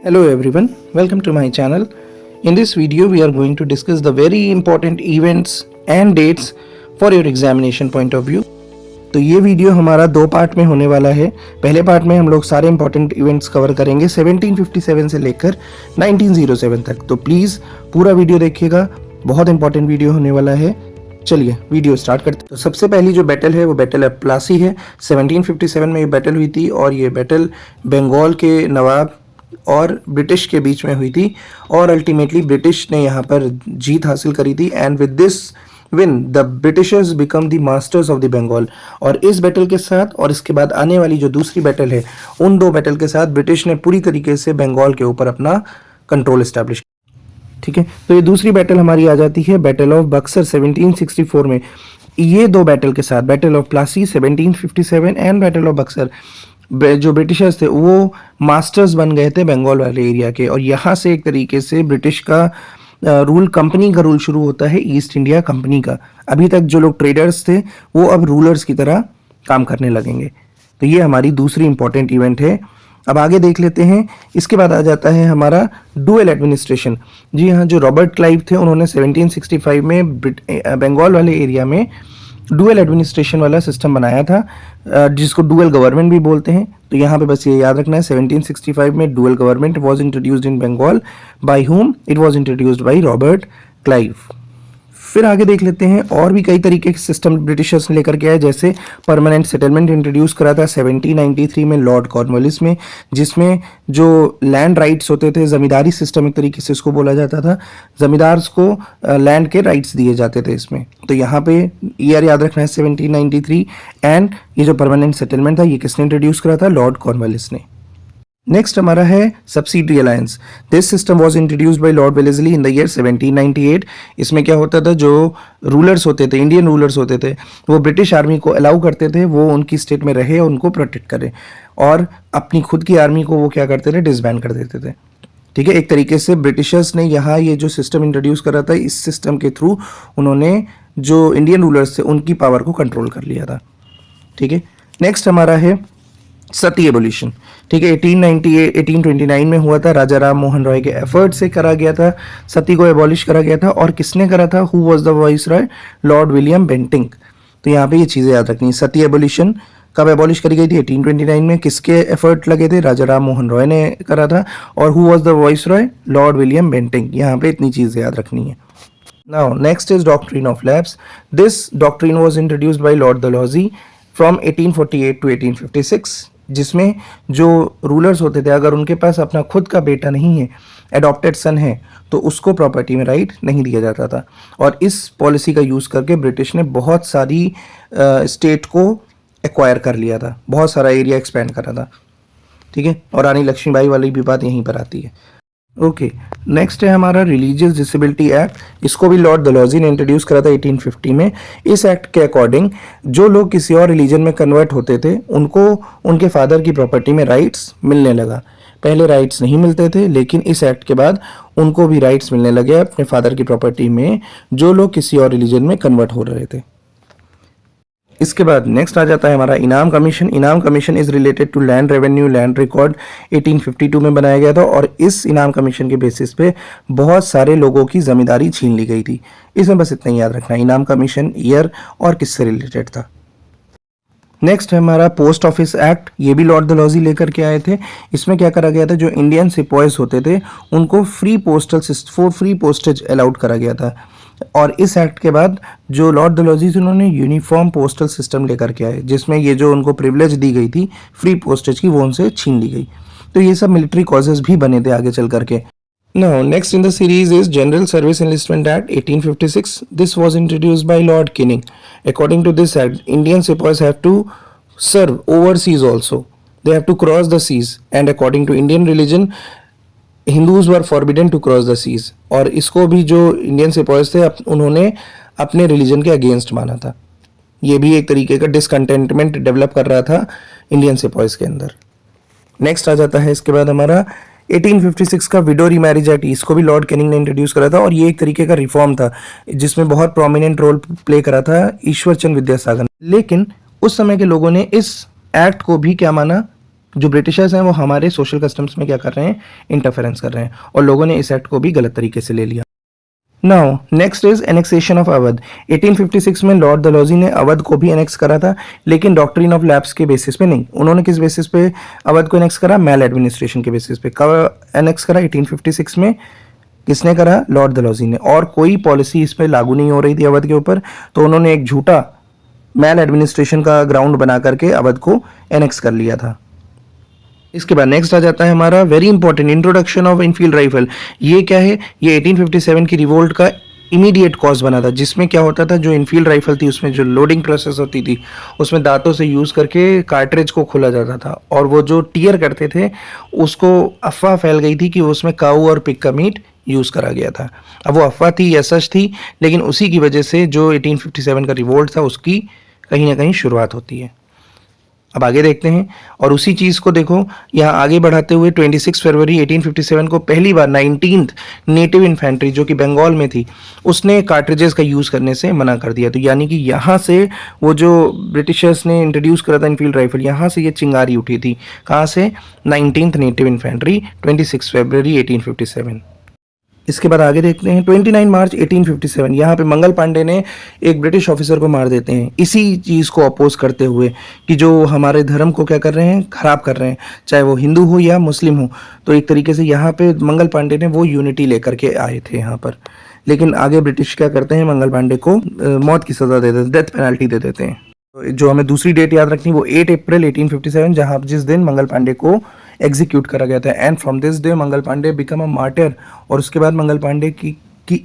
Hello everyone, welcome to my channel. In this video we are going to discuss the very important events and dates for your examination point of view. तो ये video हमारा दो part में होने वाला है. पहले part में हम लोग सारे इंपॉर्टेंट इवेंट्स कवर करेंगे 1757 से लेकर 1907 तक. तो प्लीज़ पूरा वीडियो देखिएगा, बहुत इंपॉर्टेंट वीडियो होने वाला है. चलिए वीडियो स्टार्ट करते हैं. तो सबसे पहली जो बैटल है वो बैटल ऑफ प्लासी है. 1757 में ये बैटल हुई थी और ये बैटल बंगाल के नवाब और ब्रिटिश के बीच में हुई थी और अल्टीमेटली ब्रिटिश ने यहाँ पर जीत हासिल करी थी. And with this win the Britishers become the masters of the Bengal. और इस बैटल के साथ और इसके बाद आने वाली जो दूसरी बैटल है, उन दो बैटल के साथ ब्रिटिश ने पूरी तरीके से बंगाल के ऊपर अपना कंट्रोल एस्टैब्लिश. ठीक है, तो ये दूसरी बैटल हमारी आ जाती है बैटल ऑफ बक्सर 1764 में. ये दो बैटल के साथ battle of Plassey 1757 and battle of Buxar, जो ब्रिटिशर्स थे वो मास्टर्स बन गए थे बंगाल वाले एरिया के. और यहाँ से एक तरीके से ब्रिटिश का रूल, कंपनी का रूल शुरू होता है, ईस्ट इंडिया कंपनी का. अभी तक जो लोग ट्रेडर्स थे वो अब रूलर्स की तरह काम करने लगेंगे. तो ये हमारी दूसरी इंपॉर्टेंट इवेंट है. अब आगे देख लेते हैं. इसके बाद आ जाता है हमारा डुअल एडमिनिस्ट्रेशन. जी हाँ, जो रॉबर्ट क्लाइव थे उन्होंने 1765 में बंगाल वाले एरिया में डुअल एडमिनिस्ट्रेशन वाला सिस्टम बनाया था, जिसको डुअल गवर्नमेंट भी बोलते हैं. तो यहाँ पे बस ये याद रखना है, 1765 में dual government was introduced in Bengal. By whom? It was introduced by Robert Clive. फिर आगे देख लेते हैं और भी कई तरीके के सिस्टम ब्रिटिशर्स ने लेकर के आए. जैसे परमानेंट सेटलमेंट इंट्रोड्यूस करा था 1793 में लॉर्ड कॉर्नवालिस में, जिसमें जो लैंड राइट्स होते थे, जमींदारी सिस्टम एक तरीके से इसको बोला जाता था, जमींदार्स को लैंड के राइट्स दिए जाते थे इसमें. तो यहाँ पे ईयर याद रखना है 1793. एंड ये जो परमानेंट सेटलमेंट था ये किसने इंट्रोड्यूस करा था? लॉर्ड कॉर्नवालिस ने. नेक्स्ट हमारा है subsidy alliance. This system was introduced by Lord Wellesley in the year 1798. इसमें क्या होता था, जो रूलर्स होते थे, इंडियन रूलर्स होते थे, वो ब्रिटिश आर्मी को अलाउ करते थे वो उनकी स्टेट में रहे और उनको प्रोटेक्ट करे, और अपनी खुद की आर्मी को वो क्या करते थे? डिसबैंड कर देते थे. ठीक है, एक तरीके से ब्रिटिशर्स ने यहाँ ये जो सिस्टम इंट्रोड्यूस करा था, इस सिस्टम के थ्रू उन्होंने जो इंडियन रूलर्स थे उनकी पावर को कंट्रोल कर लिया था. ठीक है, नेक्स्ट हमारा है सती एबोलिशन. ठीक है, 1829 में हुआ था. राजा राम मोहन रॉय के एफर्ट से करा गया था, सती को एबॉलिश करा गया था. और किसने करा था? Who was the viceroy? Lord William Bentinck. तो यहाँ पे ये चीज़ें याद रखनी है. सती एबोलिशन कब एबॉलिश करी गई थी? 1829 में. किसके एफर्ट लगे थे? राजा राम मोहन रॉय ने करा था. और who was the viceroy? Lord William Bentinck. यहाँ पे इतनी चीज़ें याद रखनी है. Now next is doctrine of lapse. This doctrine was introduced by Lord Dalhousie from 1848 to 1856, जिसमें जो रूलर्स होते थे अगर उनके पास अपना खुद का बेटा नहीं है, एडॉप्टेड सन है, तो उसको प्रॉपर्टी में राइट नहीं दिया जाता था. और इस पॉलिसी का यूज़ करके ब्रिटिश ने बहुत सारी स्टेट को एक्वायर कर लिया था, बहुत सारा एरिया एक्सपेंड करा था. ठीक है, और रानी लक्ष्मीबाई वाली भी बात यहीं पर आती है. ओके, नेक्स्ट है हमारा रिलीजियस डिसेबिलिटी एक्ट. इसको भी लॉर्ड डलहौजी ने इंट्रोड्यूस करा था 1850 में. इस एक्ट के अकॉर्डिंग जो लोग किसी और रिलीजन में कन्वर्ट होते थे उनको उनके फादर की प्रॉपर्टी में राइट्स मिलने लगा. पहले राइट्स नहीं मिलते थे, लेकिन इस एक्ट के बाद उनको भी राइट्स मिलने लगे अपने फादर की प्रॉपर्टी में, जो लोग किसी और रिलीजन में कन्वर्ट हो रहे थे. इसके बाद नेक्स्ट आ जाता है हमारा Inam commission. Inam commission is related to land revenue, land record 1852 में बनाया गया था. और इस इनाम कमीशन के बेसिस पे बहुत सारे लोगों की जमींदारी छीन ली गई थी. इसमें बस इतना ही याद रखना है, इनाम कमीशन ईयर और किससे रिलेटेड था. नेक्स्ट है हमारा पोस्ट ऑफिस एक्ट. ये भी लॉर्ड डलहौजी लेकर के आए थे. इसमें क्या करा गया था, जो इंडियन सिपॉयज होते थे उनको फ्री पोस्टेज अलाउड करा गया था. और इस एक्ट के बाद जो लॉर्ड डलहौजी थे उन्होंने यूनिफॉर्म पोस्टल सिस्टम लेकर के आए, जिसमें ये जो उनको प्रिविलेज दी गई थी फ्री पोस्टेज की, वो उनसे छीन ली गई. तो ये सब मिलिट्री कॉजेज भी बने थे आगे चल करके. Now, next in the series is General Service Enlistment Act 1856. This was introduced by Lord Canning. According to this act, Indian sepoys have to serve overseas also. They have to cross the seas. And according to Indian religion, Hindus were forbidden to cross the seas. और इसको भी जो Indian sepoys थे उन्होंने अपने religion के against माना था. ये भी एक तरीके का डिसकंटेंटमेंट डेवलप कर रहा था इंडियन सिपॉयज के अंदर. नेक्स्ट आ जाता है इसके बाद हमारा 1856 का विडो रीमैरिज एक्ट. इसको भी लॉर्ड कैनिंग ने इंट्रोड्यूस करा था और ये एक तरीके का रिफॉर्म था जिसमें बहुत प्रोमिनेंट रोल प्ले करा था ईश्वर चंद्र विद्यासागर. लेकिन उस समय के लोगों ने इस एक्ट को भी क्या माना? जो ब्रिटिशर्स हैं वो हमारे सोशल कस्टम्स में क्या कर रहे हैं, इंटरफेरेंस कर रहे हैं, और लोगों ने इस एक्ट को भी गलत तरीके से ले लिया। Now next is annexation of Awadh. 1856 में लॉर्ड डलहौजी ने अवध को भी एनेक्स करा था, लेकिन डॉक्ट्रिन ऑफ लैप्स के बेसिस पे नहीं। उन्होंने किस बेसिस पे अवध को एनेक्स करा, मैल एडमिनिस्ट्रेशन के बेसिस पे। कब एनेक्स करा, 1856 में। किसने करा, लॉर्ड डलहौजी ने, और कोई पॉलिसी इस पर लागू नहीं हो रही थी अवध के ऊपर, तो उन्होंने एक झूठा मैल एडमिनिस्ट्रेशन का ग्राउंड बना करके अवध को एनेक्स कर लिया था। इसके बाद नेक्स्ट आ जाता है हमारा very important introduction of Enfield rifle. ये क्या है, ये 1857 की रिवोल्ट का इमीडिएट कॉज बना था, जिसमें क्या होता था, जो इनफील्ड राइफल थी उसमें जो लोडिंग प्रोसेस होती थी, उसमें दांतों से यूज़ करके कार्ट्रिज को खोला जाता था, और वो जो टीयर करते थे उसको अफवाह फैल गई थी कि उसमें काऊ और पिग का मीट यूज़ करा गया था। अब वो अफवाह थी या सच थी, लेकिन उसी की वजह से जो 1857 का रिवोल्ट था उसकी कहीं ना कहीं शुरुआत होती है। अब आगे देखते हैं, और उसी चीज़ को देखो यहाँ आगे बढ़ाते हुए 26 फरवरी 1857 को पहली बार 19th नेटिव इन्फेंट्री जो कि बंगाल में थी, उसने कार्ट्रिजेस का यूज़ करने से मना कर दिया। तो यानी कि यहाँ से वो जो ब्रिटिशर्स ने इंट्रोड्यूस करा था इनफील्ड राइफल, यहाँ से ये चिंगारी उठी थी। कहाँ से, 19th नेटिव इन्फेंट्री 26 फरवरी 1857। इसके बाद आगे देखते हैं 29 मार्च 1857, यहाँ पे मंगल पांडे ने एक ब्रिटिश ऑफिसर को मार देते हैं, इसी चीज़ को अपोज करते हुए कि जो हमारे धर्म को क्या कर रहे हैं, खराब कर रहे हैं, चाहे वो हिंदू हो या मुस्लिम हो। तो एक तरीके से यहाँ पे मंगल पांडे ने वो यूनिटी लेकर के आए थे यहाँ पर। लेकिन आगे ब्रिटिश क्या करते हैं, मंगल पांडे को मौत की सज़ा दे देते हैं, डेथ पेनल्टी दे देते हैं। तो जो हमें दूसरी डेट याद रखनी वो 8 अप्रैल 1857, जहाँ जिस दिन मंगल पांडे को एग्जीक्यूट करा गया था। And from this day Mangal Pandey become a martyr. और उसके बाद मंगल पांडे की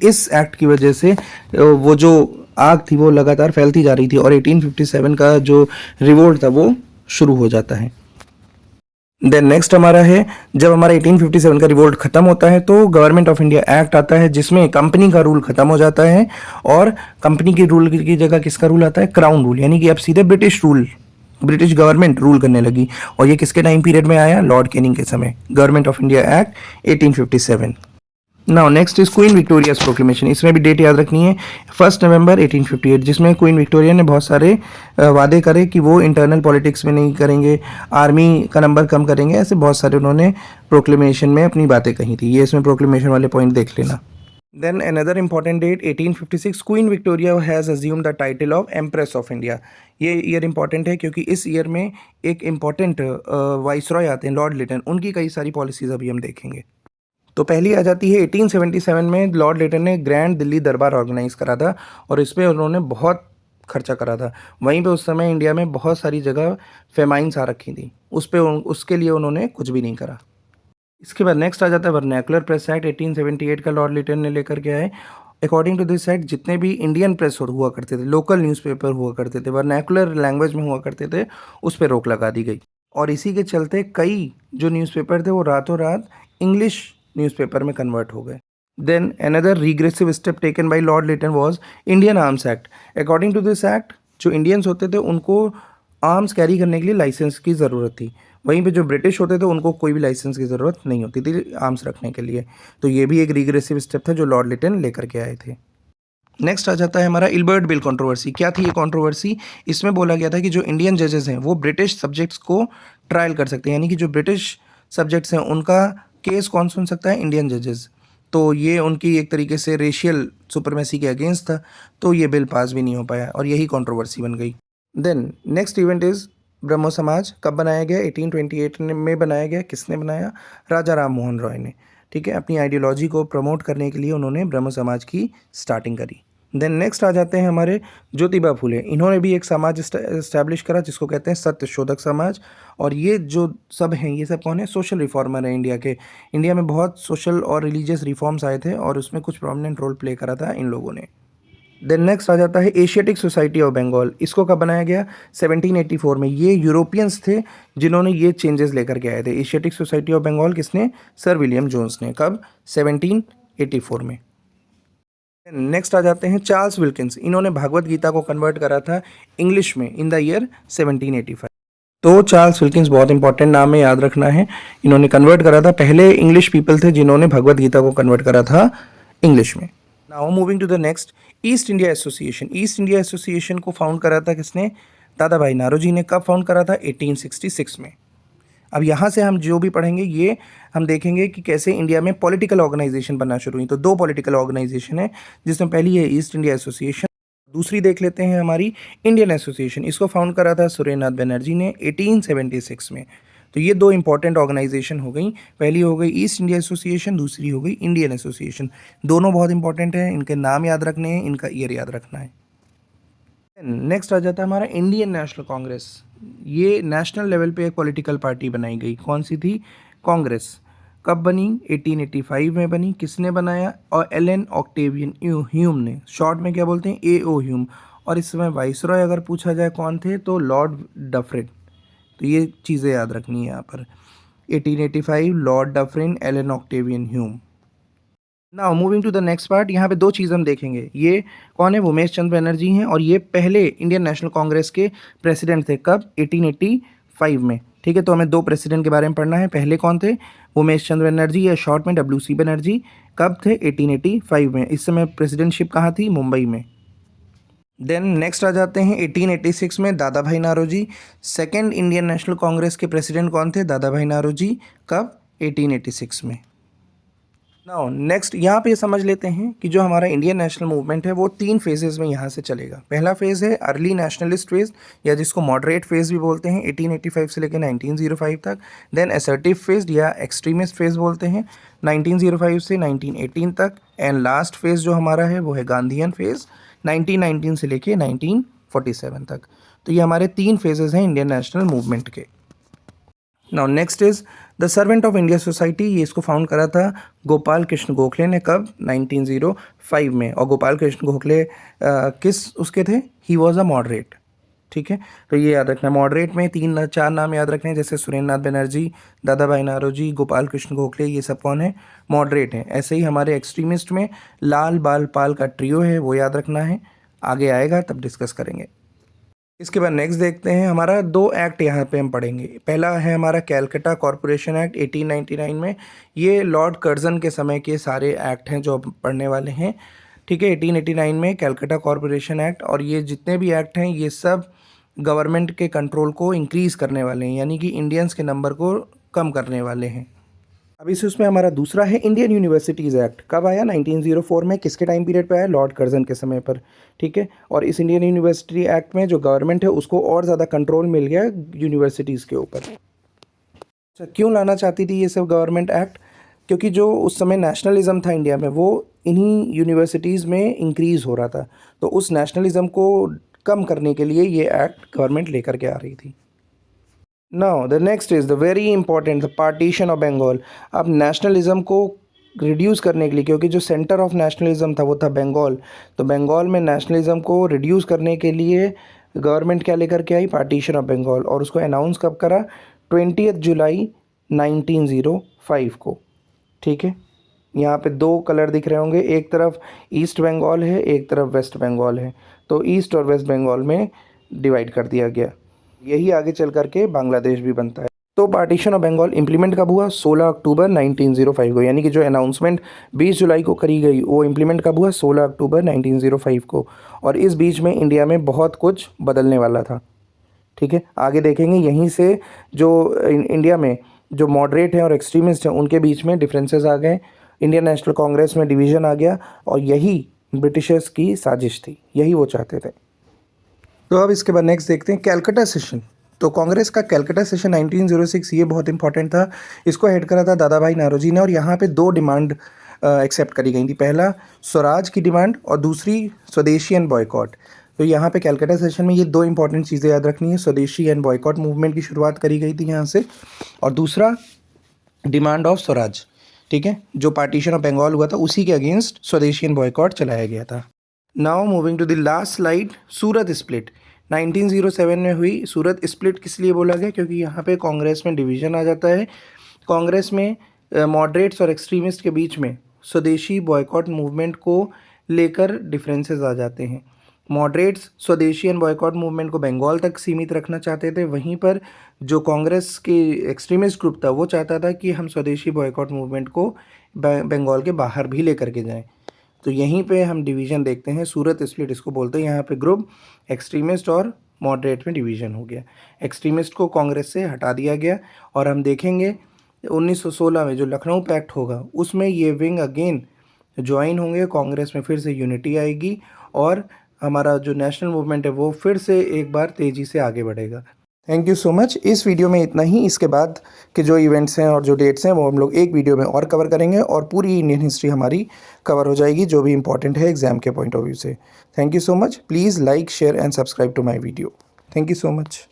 इस एक्ट की वजह से वो जो आग थी वो लगातार फैलती जा रही थी, और 1857 का जो रिवोल्ट था वो शुरू हो जाता है। देन नेक्स्ट हमारा है, जब हमारा 1857 का रिवोल्ट खत्म होता है तो गवर्नमेंट ऑफ इंडिया एक्ट आता है, जिसमें कंपनी का रूल खत्म हो जाता है, और कंपनी के रूल की जगह किसका रूल आता है, क्राउन रूल। यानी कि अब सीधे ब्रिटिश गवर्नमेंट रूल करने लगी। और ये किसके टाइम पीरियड में आया, लॉर्ड कैनिंग के समय, government of India act 1857। Now next is queen Victoria's proclamation. इसमें भी डेट याद रखनी है, 1 नवंबर 1858, जिसमें क्वीन विक्टोरिया ने बहुत सारे वादे करे कि वो इंटरनल पॉलिटिक्स में नहीं करेंगे, आर्मी का नंबर कम करेंगे, ऐसे बहुत सारे उन्होंने प्रोक्लेमेशन में अपनी बातें कही थी। ये इसमें प्रोक्लेमेशन वाले पॉइंट देख लेना। Then another important date 1856, queen Victoria has assumed the title of empress of India. ये ईयर इंपॉर्टेंट है क्योंकि इस ईयर में एक इम्पॉर्टेंट वाइसरॉय आते हैं, लॉर्ड लिटन, उनकी कई सारी पॉलिसीज़ अभी हम देखेंगे। तो पहली आ जाती है 1877 में लॉर्ड लिटन ने ग्रैंड दिल्ली दरबार ऑर्गेनाइज करा था, और इस पर उन्होंने बहुत खर्चा करा था। वहीं पे उस समय इंडिया में बहुत सारी जगह फेमाइन्स आ रखी थी, उसके लिए उन्होंने कुछ भी नहीं करा। इसके बाद नेक्स्ट आ जाता है वर्नैकुलर प्रेस एक्ट 1878 का, लॉर्ड लिटन ने लेकर के आए। अकॉर्डिंग टू दिस एक्ट जितने भी इंडियन प्रेस हुआ करते थे, लोकल न्यूज़पेपर हुआ करते थे, वर्नैकुलर लैंग्वेज में हुआ करते थे, उस पर रोक लगा दी गई। और इसी के चलते कई जो न्यूज़पेपर थे वो रातों रात इंग्लिश न्यूज़पेपर में कन्वर्ट हो गए। Then another regressive step taken by Lord Lytton was Indian Arms Act. According to this act जो इंडियंस होते थे उनको आर्म्स कैरी करने के लिए लाइसेंस की ज़रूरत थी, वहीं पे जो ब्रिटिश होते थे उनको कोई भी लाइसेंस की ज़रूरत नहीं होती थी आर्म्स रखने के लिए। तो ये भी एक रिग्रेसिव स्टेप था जो लॉर्ड लिटन लेकर के आए थे। नेक्स्ट आ जाता है हमारा इल्बर्ट बिल कंट्रोवर्सी। क्या थी ये कंट्रोवर्सी, इसमें बोला गया था कि जो इंडियन जजेस हैं वो ब्रिटिश सब्जेक्ट्स को ट्रायल कर सकते हैं, यानी कि जो ब्रिटिश सब्जेक्ट्स हैं उनका केस कौन सुन सकता है, इंडियन जजेस। तो ये उनकी एक तरीके से रेशियल सुपरमेसी के अगेंस्ट था, तो ये बिल पास भी नहीं हो पाया और यही कंट्रोवर्सी बन गई। देन नेक्स्ट इवेंट इज़ ब्रह्मो समाज। कब बनाया गया, 1828 में बनाया गया। किसने बनाया, राजा राम मोहन रॉय ने। ठीक है, अपनी आइडियोलॉजी को प्रमोट करने के लिए उन्होंने ब्रह्मो समाज की स्टार्टिंग करी। देन नेक्स्ट आ जाते हैं हमारे ज्योतिबा फुले। इन्होंने भी एक समाज इस्टेब्लिश करा जिसको कहते हैं सत्य शोधक समाज। और ये जो सब हैं ये सब कौन है, सोशल रिफॉर्मर हैं इंडिया के। इंडिया में बहुत सोशल और रिलीजियस रिफॉर्म्स आए थे और उसमें कुछ प्रोमिनेंट रोल प्ले करा था इन लोगों ने। देन नेक्स्ट आ जाता है एशियाटिक सोसाइटी ऑफ बंगाल। इसको कब बनाया गया, 1784 में। ये यूरोपियंस थे जिन्होंने ये चेंजेस लेकर के आए थे। एशियाटिक सोसाइटी ऑफ बंगाल किसने, सर विलियम जोन्स ने। कब, 1784 में। नेक्स्ट आ जाते हैं चार्ल्स विल्किंस। इन्होंने भागवत गीता को कन्वर्ट करा था इंग्लिश में इन द ईयर 1785। तो चार्ल्स विल्किंस बहुत इंपॉर्टेंट नाम है, याद रखना है। इन्होंने कन्वर्ट करा था, पहले इंग्लिश पीपल थे जिन्होंने भगवत गीता को कन्वर्ट करा था इंग्लिश में। Now moving to the next, East India Association. East India Association को फाउंड करा था किसने, दादा भाई नारोजी ने। कब फाउंड करा था, 1866 में। अब यहाँ से हम जो भी पढ़ेंगे ये हम देखेंगे कि कैसे इंडिया में पॉलिटिकल ऑर्गेनाइजेशन बनना शुरू हुई। तो दो पॉलिटिकल ऑर्गेनाइजेशन है, जिसमें पहली है ईस्ट इंडिया एसोसिएशन, दूसरी देख लेते हैं हमारी इंडियन एसोसिएशन। इसको फाउंड करा था सुरेंद्रनाथ बनर्जी ने 1876 में। तो ये दो इंपॉर्टेंट ऑर्गेनाइजेशन हो गई, पहली हो गई ईस्ट इंडिया एसोसिएशन, दूसरी हो गई इंडियन एसोसिएशन। दोनों बहुत इंपॉर्टेंट हैं, इनके नाम याद रखने हैं, इनका ईयर याद रखना है। नेक्स्ट आ जाता है हमारा इंडियन नेशनल कांग्रेस। ये नेशनल लेवल पे एक पॉलिटिकल पार्टी बनाई गई। कौन सी थी? कांग्रेस। कब बनी? 1885 में बनी। किसने बनाया? और एलन ऑक्टेवियन ह्यूम ने, शॉर्ट में क्या बोलते हैं? A.O. ह्यूम। और इस समय वाइसरॉय अगर पूछा जाए कौन थे तो लॉर्ड डफरिन। तो ये चीज़ें याद रखनी है यहाँ पर। 1885 Lord Dufferin, Allan Octavian Hume. Now moving to the next part, यहाँ पे दो चीज़ हम देखेंगे। ये कौन है? उमेश चंद्र बनर्जी हैं, और ये पहले इंडियन नेशनल कांग्रेस के प्रेसिडेंट थे। कब? 1885 में। ठीक है, तो हमें दो प्रेसिडेंट के बारे में पढ़ना है। पहले कौन थे? उमेश चंद्र बनर्जी, या शॉर्ट में WC बनर्जी। कब थे? 1885 में। इस समय प्रेसिडेंटशिप कहाँ थी? मुंबई में। देन नेक्स्ट आ जाते हैं 1886 में Dadabhai Naoroji. Second Indian National Congress के प्रेसिडेंट कौन थे? दादा भाई नारोजी। कब? 1886 में। नाउ नेक्स्ट यहाँ पे समझ लेते हैं कि जो हमारा इंडियन नेशनल मूवमेंट है वो तीन फेजेस में यहाँ से चलेगा। पहला फेज़ है अर्ली नेशनलिस्ट फेज़, या जिसको मॉडरेट फेज़ भी बोलते हैं, 1885 से लेकर 1905 तक। देन असर्टिव फेज़ या एक्सट्रीमिस्ट फेज़ बोलते हैं, 1905 से 1918 तक। एंड लास्ट फेज़ जो हमारा है वो है गांधीयन फेज़, 1919 से लेके 1947 तक। तो ये हमारे तीन फेजेस हैं इंडियन नेशनल मूवमेंट के। Now next is the servant of India society. ये इसको फाउंड करा था गोपाल कृष्ण गोखले ने। कब? 1905 में। और गोपाल कृष्ण गोखले किस उसके थे? He was a moderate. ठीक है, तो ये याद रखना है। मॉडरेट में तीन चार नाम याद रखने हैं, जैसे सुरेंद्रनाथ बनर्जी, दादा भाई नारोजी, गोपाल कृष्ण गोखले। ये सब कौन है? मॉडरेट हैं। ऐसे ही हमारे एक्सट्रीमिस्ट में लाल बाल पाल का ट्रियो है, वो याद रखना है। आगे आएगा तब डिस्कस करेंगे। इसके बाद नेक्स्ट देखते हैं, हमारा दो एक्ट यहाँ पे हम पढ़ेंगे। पहला है हमारा कैलकटा कॉरपोरेशन एक्ट 1899 में। ये लॉर्ड कर्जन के समय के सारे एक्ट हैं जो अब पढ़ने वाले हैं। ठीक है, 1889 में कैलकटा कॉरपोरेशन एक्ट। और ये जितने भी एक्ट हैं ये सब गवर्नमेंट के कंट्रोल को इंक्रीज़ करने वाले हैं, यानी कि इंडियंस के नंबर को कम करने वाले हैं। अब इस उसमें हमारा दूसरा है इंडियन यूनिवर्सिटीज़ एक्ट। कब आया? 1904 में। किसके टाइम पीरियड पे आया? लॉर्ड कर्जन के समय पर। ठीक है, और इस इंडियन यूनिवर्सिटी एक्ट में जो गवर्नमेंट है उसको और ज़्यादा कंट्रोल मिल गया यूनिवर्सिटीज़ के ऊपर। अच्छा, क्यों लाना चाहती थी ये सब गवर्नमेंट एक्ट? क्योंकि जो उस समय नेशनलिज्म था इंडिया में वो इन्हीं यूनिवर्सिटीज़ में इंक्रीज़ हो रहा था। तो उस नेशनलिज्म को कम करने के लिए ये एक्ट गवर्नमेंट लेकर के आ रही थी। Now the next is the very important, the partition of Bengal. अब नेशनलिज्म को रिड्यूस करने के लिए, क्योंकि जो सेंटर ऑफ नेशनलिज्म था वो था बंगाल, तो बंगाल में नेशनलिज्म को रिड्यूस करने के लिए गवर्नमेंट क्या लेकर के आई? Partition of Bengal. और उसको अनाउंस कब करा? 20 जुलाई 1905 को। ठीक है, यहाँ पे दो कलर दिख रहे होंगे, एक तरफ ईस्ट बंगाल है, एक तरफ वेस्ट बंगाल है। तो ईस्ट और वेस्ट बंगाल में डिवाइड कर दिया गया। यही आगे चल करके बांग्लादेश भी बनता है। तो पार्टीशन ऑफ बंगाल इम्प्लीमेंट कब हुआ? 16 अक्टूबर 1905 को। यानी कि जो अनाउंसमेंट 20 जुलाई को करी गई वो इम्प्लीमेंट कब हुआ? 16 अक्टूबर 1905 को। और इस बीच में इंडिया में बहुत कुछ बदलने वाला था। ठीक है, आगे देखेंगे। यहीं से जो इंडिया में जो मॉडरेट हैं और एक्सट्रीमिस्ट हैं उनके बीच में डिफरेंसेस आ गए। इंडियन नेशनल कांग्रेस में डिवीज़न आ गया, और यही ब्रिटिशर्स की साजिश थी, यही वो चाहते थे। तो अब इसके बाद नेक्स्ट देखते हैं कैलकटा सेशन। तो कांग्रेस का कैलकटा सेशन 1906, ये बहुत इंपॉर्टेंट था। इसको हेड करा था दादा भाई नारोजी ने, और यहाँ पे दो डिमांड एक्सेप्ट करी गई थी। पहला स्वराज की डिमांड, और दूसरी स्वदेशी एंड बॉयकॉट। तो यहाँ पे कैलकटा सेशन में ये दो इंपॉर्टेंट चीज़ें याद रखनी है। स्वदेशी एंड बॉयकॉट मूवमेंट की शुरुआत करी गई थी यहाँ से, और दूसरा डिमांड ऑफ स्वराज। ठीक है, जो पार्टीशन ऑफ बंगाल हुआ था उसी के अगेंस्ट स्वदेशी एंड बॉयकॉट चलाया गया था। Now moving to the last slide, Surat split 1907 में हुई। सूरत स्प्लिट किस लिए बोला गया? क्योंकि यहाँ पे कांग्रेस में डिवीज़न आ जाता है। कांग्रेस में मॉडरेट्स और एक्सट्रीमिस्ट के बीच में स्वदेशी बॉयकॉट मूवमेंट को लेकर डिफरेंसेस आ जाते हैं। मॉडरेट्स स्वदेशी एंड बॉयकॉट मूवमेंट को बंगाल तक सीमित रखना चाहते थे, वहीं पर जो कांग्रेस के एक्सट्रीमिस्ट ग्रुप था वो चाहता था कि हम स्वदेशी बॉयकॉट मूवमेंट को बंगाल के बाहर भी लेकर के जाएं। तो यहीं पे हम डिवीज़न देखते हैं, सूरत स्प्लिट इसको बोलते हैं। यहाँ पे ग्रुप एक्सट्रीमिस्ट और मॉडरेट में डिवीज़न हो गया। एक्सट्रीमिस्ट को कांग्रेस से हटा दिया गया और हम देखेंगे 1916 में जो लखनऊ पैक्ट होगा उसमें ये विंग अगेन ज्वाइन होंगे, कांग्रेस में फिर से यूनिटी आएगी और हमारा जो नेशनल मूवमेंट है वो फिर से एक बार तेज़ी से आगे बढ़ेगा। Thank you so much. इस वीडियो में इतना ही। इसके बाद के जो इवेंट्स हैं और जो डेट्स हैं वो हम लोग एक वीडियो में और कवर करेंगे और पूरी इंडियन हिस्ट्री हमारी कवर हो जाएगी जो भी इंपॉर्टेंट है एग्जाम के पॉइंट ऑफ व्यू से। Thank you so much. Please like share and subscribe to my video. Thank you so much.